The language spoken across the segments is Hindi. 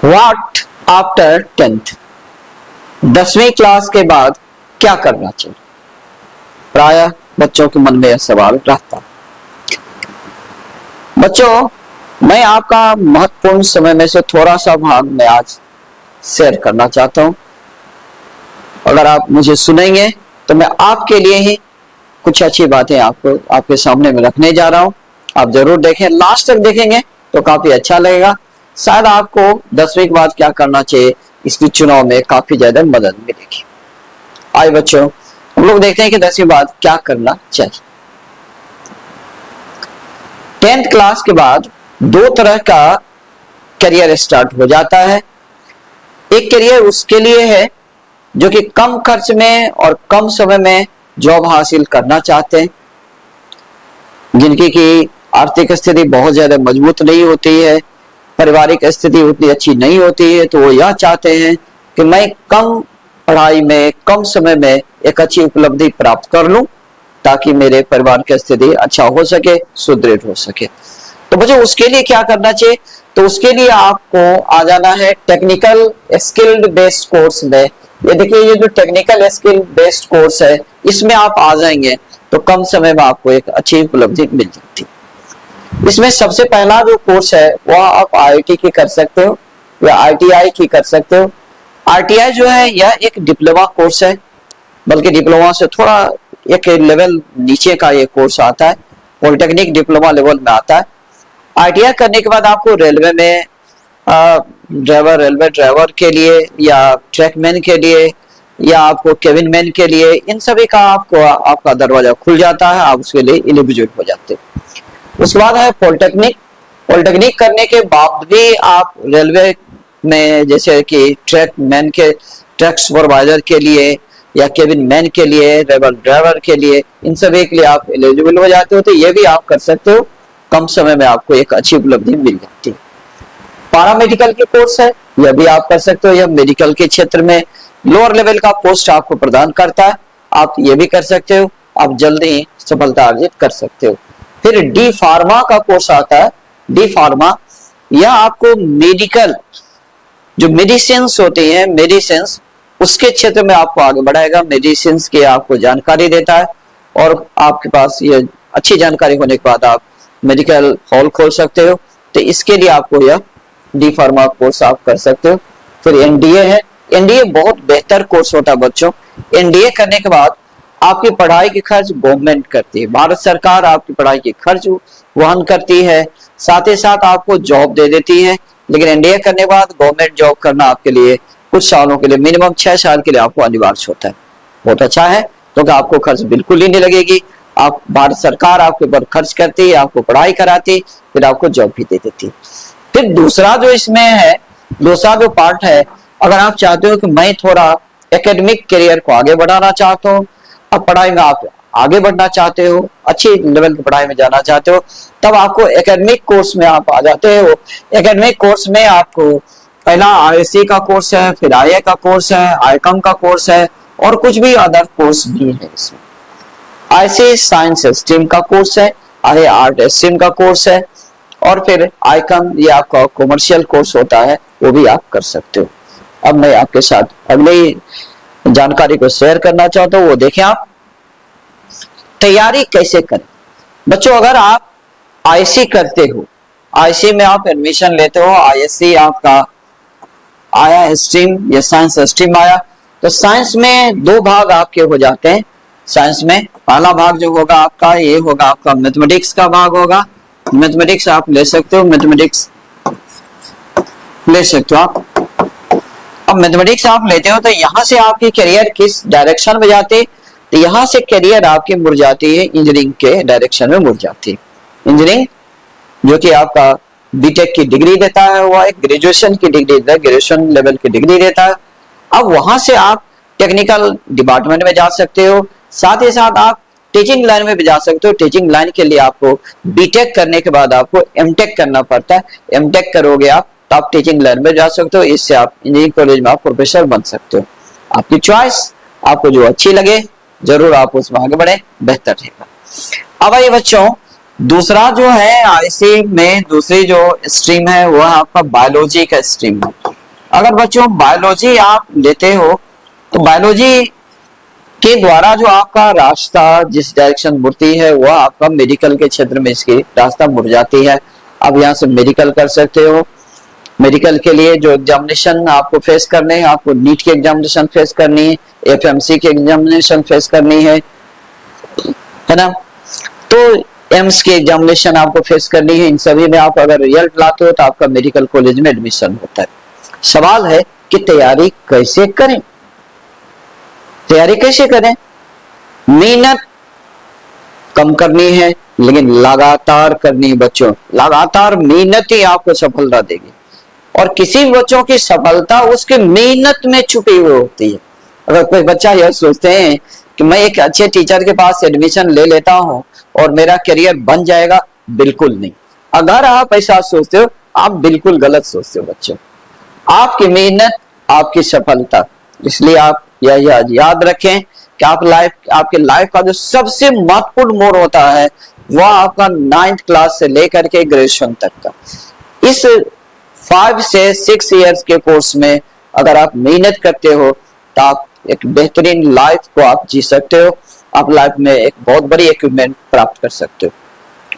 व्हाट आफ्टर 10th, 10वीं क्लास के बाद क्या करना चाहिए? प्रायः बच्चों के मन में यह सवाल रहता। बच्चों, मैं आपका महत्वपूर्ण समय में से थोड़ा सा भाग मैं आज शेयर करना चाहता हूं। अगर आप मुझे सुनेंगे तो मैं आपके लिए ही कुछ अच्छी बातें आपके सामने में रखने जा रहा हूं। आप जरूर देखें, लास्ट तक देखेंगे तो काफी अच्छा लगेगा। शायद आपको 10वीं के बाद क्या करना चाहिए इसकी चुनाव में काफी ज्यादा मदद मिलेगी। आइए बच्चों, हम लोग देखते हैं कि 10वीं बाद क्या करना चाहिए। 10th क्लास के बाद दो तरह का करियर स्टार्ट हो जाता है। एक करियर उसके लिए है जो कि कम खर्च में और कम समय में जॉब हासिल करना चाहते हैं, जिनकी की आर्थिक स्थिति बहुत ज्यादा मजबूत नहीं होती है, पारिवारिक स्थिति उतनी अच्छी नहीं होती है, तो वो यह चाहते हैं कि मैं कम पढ़ाई में कम समय में एक अच्छी उपलब्धि प्राप्त कर लूं ताकि मेरे परिवार की स्थिति अच्छा हो सके, सुदृढ़ हो सके। तो बच्चों, उसके लिए क्या करना चाहिए? तो उसके लिए आपको आ जाना है टेक्निकल स्किल्ड बेस्ड कोर्स में। ये देखिए, ये जो टेक्निकल स्किल बेस्ड कोर्स है इसमें आप आ जाएंगे तो कम समय में आपको एक अच्छी उपलब्धि मिल जाती है। इसमें सबसे पहला जो कोर्स है वह आप IIT की कर सकते हो या ITI की कर सकते हो। ITI जो है यह एक डिप्लोमा कोर्स है, बल्कि डिप्लोमा से थोड़ा एक लेवल नीचे का ये कोर्स आता है, पॉलिटेक्निक डिप्लोमा लेवल में आता है। ITI करने के बाद आपको रेलवे में रेलवे ड्राइवर के लिए या ट्रैकमैन के लिए या आपको केबिन मैन के लिए, इन सभी का आपका दरवाजा खुल जाता है, आप उसके लिए एलिजिबल हो जाते हैं। उसके बाद है पॉलिटेक्निक करने के बाद भी आप रेलवे में जैसे कि ट्रैकमैन के ट्रक सुपरवाइजर के लिए या केबिन मैन के लिए, रेलवे ड्राइवर के लिए, इन सभी के लिए आप एलिजिबल हो जाते हो। तो ये भी आप कर सकते हो, कम समय में आपको एक अच्छी उपलब्धि मिल जाती है। पैरामेडिकल के कोर्स है, यह भी आप कर सकते हो। यह मेडिकल के क्षेत्र में लोअर लेवल का पोस्ट आपको प्रदान करता है, आप ये भी कर सकते हो, आप जल्दी सफलता अर्जित कर सकते हो। फिर डी फार्मा का कोर्स आता है। डी फार्मा यह आपको मेडिकल जो मेडिसिन्स होती हैं, मेडिसिन्स उसके क्षेत्र में आपको आगे बढ़ाएगा, मेडिसिन्स की आपको जानकारी देता है और आपके पास ये अच्छी जानकारी होने के बाद आप मेडिकल हॉल खोल सकते हो। तो इसके लिए आपको यह डी फार्मा कोर्स आप कर सकते हो। फिर NDA है। NDA बहुत बेहतर कोर्स होता है बच्चों। NDA करने के बाद आपकी पढ़ाई की खर्च गवर्नमेंट करती है, भारत सरकार आपकी पढ़ाई की खर्च वहन करती है, साथ ही साथ आपको जॉब दे देती है। लेकिन NDA करने के बाद गवर्नमेंट जॉब करना आपके लिए कुछ सालों के लिए, मिनिमम 6 साल के लिए आपको अनिवार्य होता है। बहुत अच्छा है क्योंकि आपको खर्च बिल्कुल ही नहीं लगेगी, आप भारत सरकार आपके ऊपर खर्च करती है, आपको पढ़ाई कराती, फिर आपको जॉब भी दे देती है। फिर दूसरा जो इसमें है, दूसरा जो पार्ट है, अगर आप चाहते हो कि मैं थोड़ा एकेडमिक करियर को आगे बढ़ाना चाहता हूँ, अब पढ़ाई में आप आगे बढ़ना चाहते हो, अच्छी लेवल की पढ़ाई में जाना चाहते हो, तब आपको एकेडमिक कोर्स में आप आ जाते हो। एकेडमिक कोर्स में आपको पहला ISC का कोर्स है, फिर IA का कोर्स है, ICOM का कोर्स है और कुछ भी अदर कोर्स भी है इसमें। IC साइंस स्ट्रीम का कोर्स है, IA आर्ट स्ट्रीम का कोर्स है और फिर ICOM ये आपका कॉमर्शियल कोर्स होता है, वो भी आप कर सकते हो। अब मैं आपके साथ अगली जानकारी को शेयर करना चाहता हूँ, वो देखें आप तैयारी कैसे करें। बच्चों, अगर आप IC करते हो, IC में आप एडमिशन लेते हो, ISC आपका आया स्ट्रीम या साइंस स्ट्रीम आया, तो साइंस में दो भाग आपके हो जाते हैं। साइंस में पहला भाग जो होगा आपका, ये होगा आपका मैथमेटिक्स का भाग होगा। मैथमेटिक्स आप ले सकते हो, मैथमेटिक्स ले सकते हो आप। अब मैथमेटिक्स आप लेते हो तो यहाँ से आपकी करियर किस डायरेक्शन में जाती है? तो यहाँ से करियर आपकी मुड़ जाती है, इंजीनियरिंग के डायरेक्शन में मुड़ जाती है। इंजीनियरिंग जो कि आपका बीटेक की डिग्री देता है, वह एक ग्रेजुएशन की डिग्री देता है, ग्रेजुएशन लेवल की डिग्री देता है। अब वहां से आप टेक्निकल डिपार्टमेंट में जा सकते हो, साथ ही साथ आप टीचिंग लाइन में भी जा सकते हो। टीचिंग लाइन के लिए आपको बीटेक करने के बाद आपको एमटेक करना पड़ता है। एमटेक करोगे आप तो आप टीचिंग लाइन में जा सकते हो, इससे आप इंजीनियरिंग कॉलेज में आप प्रोफेसर बन सकते हो। आपकी चॉइस, आपको जो अच्छी लगे जरूर आप उसमें आगे बढ़े, बेहतर रहेगा। अब आइए बच्चों, दूसरा जो है IC में दूसरी जो स्ट्रीम है वह आपका बायोलॉजी का स्ट्रीम है। अगर बच्चों बायोलॉजी आप लेते हो तो बायोलॉजी के द्वारा जो आपका रास्ता जिस डायरेक्शन मुड़ती है वह आपका मेडिकल के क्षेत्र में इसकी रास्ता मुड़ जाती है। आप यहाँ से मेडिकल कर सकते हो। मेडिकल के लिए जो एग्जामिनेशन आपको फेस करने हैं, आपको नीट की एग्जामिनेशन फेस करनी है, एफएमसी की एग्जामिनेशन फेस करनी है ना, तो एम्स की एग्जामिनेशन आपको फेस करनी है। इन सभी में आप अगर रिजल्ट लाते हो तो आपका मेडिकल कॉलेज में एडमिशन होता है। सवाल है कि तैयारी कैसे करें, तैयारी कैसे करें। मेहनत कम करनी है लेकिन लगातार करनी है बच्चों। लगातार मेहनत ही आपको सफलता देगी और किसी बच्चों की सफलता उसके मेहनत में छुपी हुई होती है। अगर कोई बच्चा यह सोचते हैं कि मैं एक अच्छे टीचर के पास एडमिशन ले लेता हूं और मेरा करियर बन जाएगा, बिल्कुल नहीं। अगर आप ऐसा सोचते हो आप बिल्कुल गलत सोचते हो बच्चों। आपकी मेहनत आपकी सफलता, इसलिए आप यह याद रखें कि आपके लाइफ का जो सबसे महत्वपूर्ण मोड़ होता है वह आपका 9th क्लास से लेकर के ग्रेजुएशन तक का। इस 5 से 6 इयर्स के कोर्स में अगर आप मेहनत करते हो तो आप एक बेहतरीन लाइफ को आप जी सकते हो। आप लाइफ में एक बहुत बड़ी अचीवमेंट प्राप्त कर सकते हो,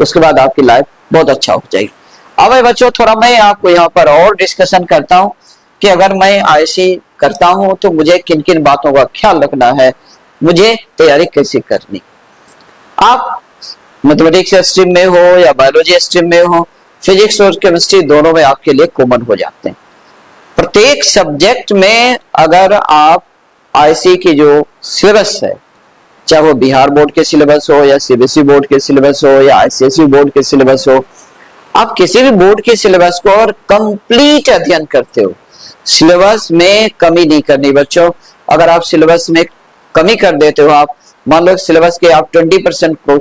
उसके बाद आपकी लाइफ बहुत अच्छा हो जाएगी। अब बच्चों थोड़ा मैं आपको यहाँ पर और डिस्कशन करता हूँ कि अगर मैं आईसी करता हूँ तो मुझे किन किन बातों का ख्याल रखना है, मुझे तैयारी कैसे करनी। आप मैथमेटिक्स स्ट्रीम में हो या बायोलॉजी स्ट्रीम में हो, फिजिक्स और केमिस्ट्री दोनों में आपके लिए कॉमन हो जाते हैं। प्रत्येक सब्जेक्ट में अगर आप आईसी की जो सिलेबस है, चाहे वो बिहार बोर्ड के सिलेबस हो या सीबीएसई बोर्ड के सिलेबस हो या आईसीएसई बोर्ड के सिलेबस हो, आप किसी भी बोर्ड के सिलेबस को और कंप्लीट अध्ययन करते हो। सिलेबस में कमी नहीं करनी बच्चों। अगर आप सिलेबस में कमी कर देते हो, आप मान लो सिलेबस के आप 20% को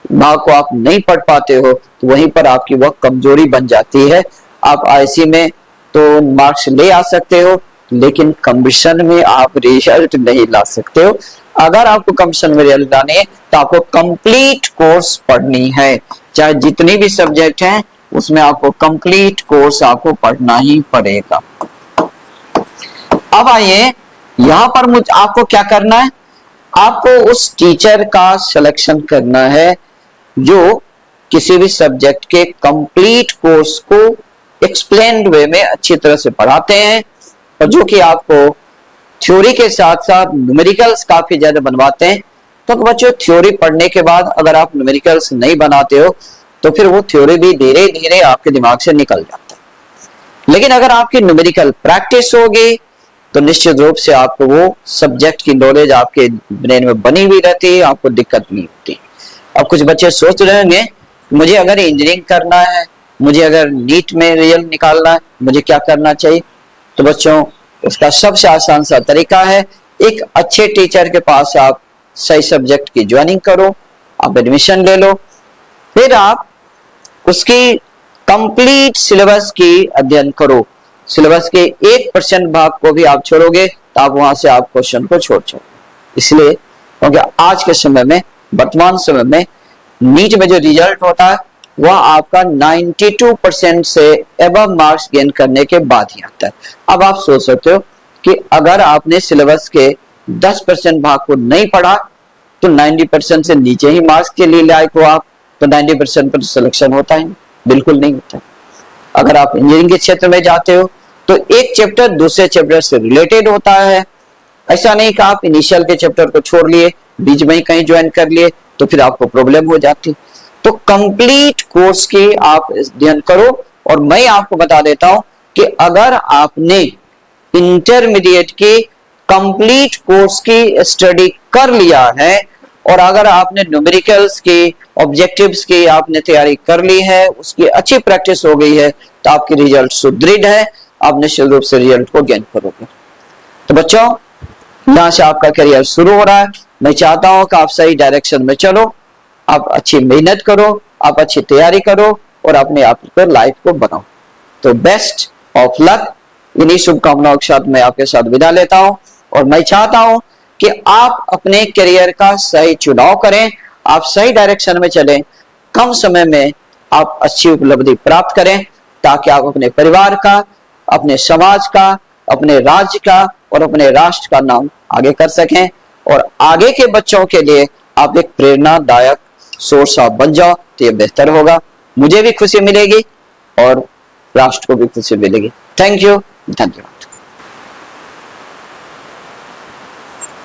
भाग को आप नहीं पढ़ पाते हो तो वहीं पर आपकी वह कमजोरी बन जाती है। आप आईसी में तो मार्क्स ले आ सकते हो लेकिन कंपटीशन में आप रिजल्ट नहीं ला सकते हो। अगर आपको कंपटीशन में रिजल्ट लाने है तो आपको कंप्लीट कोर्स पढ़नी है, चाहे जितनी भी सब्जेक्ट हैं उसमें आपको कंप्लीट कोर्स आपको पढ़ना ही पड़ेगा। अब आइए यहाँ पर आपको क्या करना है, आपको उस टीचर का सिलेक्शन करना है जो किसी भी सब्जेक्ट के कंप्लीट कोर्स को एक्सप्लेन्ड वे में अच्छी तरह से पढ़ाते हैं और जो कि आपको थ्योरी के साथ साथ न्यूमेरिकल्स काफी ज्यादा बनवाते हैं। तो बच्चों थ्योरी पढ़ने के बाद अगर आप न्यूमेरिकल्स नहीं बनाते हो तो फिर वो थ्योरी भी धीरे धीरे आपके दिमाग से निकल जाता है। लेकिन अगर आपकी न्यूमेरिकल प्रैक्टिस होगी तो निश्चित रूप से आपको वो सब्जेक्ट की नॉलेज आपके ब्रेन में बनी हुई रहती है, आपको दिक्कत नहीं होती। अब कुछ बच्चे सोच रहे होंगे मुझे अगर इंजीनियरिंग करना है, मुझे अगर नीट में रिजल्ट निकालना है, मुझे क्या करना चाहिए। तो बच्चों उसका सबसे आसान सा तरीका है, एक अच्छे टीचर के पास आप सही सब्जेक्ट की ज्वाइनिंग करो, आप एडमिशन ले लो, फिर आप उसकी कंप्लीट सिलेबस की अध्ययन करो। सिलेबस के 1% भाग को भी आप छोड़ोगे तो आप वहां से आप क्वेश्चन को छोड़ छोड़। इसलिए क्योंकि आज के समय में, वर्तमान समय में नीट में जो रिजल्ट होता है वह आपका 92% से एबव मार्क्स गेन करने के बाद ही आता है। अब आप सोच सकते हो कि अगर आपने सिलेबस के 10% भाग को नहीं पढ़ा तो 90% से नीचे ही मार्क्स के लिए लायक हो आप, तो 90% पर सिलेक्शन होता है? बिल्कुल नहीं होता। अगर आप इंजीनियरिंग के क्षेत्र में जाते हो तो एक चैप्टर दूसरे चैप्टर से रिलेटेड होता है। ऐसा नहीं कि आप इनिशियल के चैप्टर को छोड़ लिए, बीच में ही कहीं ज्वाइन कर लिए तो फिर आपको प्रॉब्लम हो जाती। तो कंप्लीट कोर्स की आप अध्ययन करो। और मैं आपको बता देता हूं कि अगर आपने इंटरमीडिएट की कंप्लीट कोर्स की स्टडी कर लिया है और अगर आपने न्यूमेरिकल्स की, ऑब्जेक्टिव्स की आपने तैयारी कर ली है, उसकी अच्छी प्रैक्टिस हो गई है तो आपकी रिजल्ट सुदृढ़ है, आप निश्चित रूप से रिजल्ट को गेन करोगे। तो बच्चों यहां से आपका करियर शुरू हो रहा है। मैं चाहता हूं कि आप सही डायरेक्शन में चलो, आप अच्छी मेहनत करो, आप अच्छी तैयारी करो और अपने आप को लाइफ को बनाओ। तो बेस्ट ऑफ लक। इन्हीं शुभकामनाओं के साथ मैं आपके साथ विदा लेता हूं और मैं चाहता हूं कि आप अपने करियर का सही चुनाव करें, आप सही डायरेक्शन में चलें, कम समय में आप अच्छी उपलब्धि प्राप्त करें ताकि आप अपने परिवार का, अपने समाज का अपने राज्य का और अपने राष्ट्र का नाम आगे कर सकें, और आगे के बच्चों के लिए आप एक प्रेरणादायक सोर्स ऑफ बन जाओ तो ये बेहतर होगा। मुझे भी खुशी मिलेगी और राष्ट्र को भी खुशी मिलेगी। थैंक यू, धन्यवाद।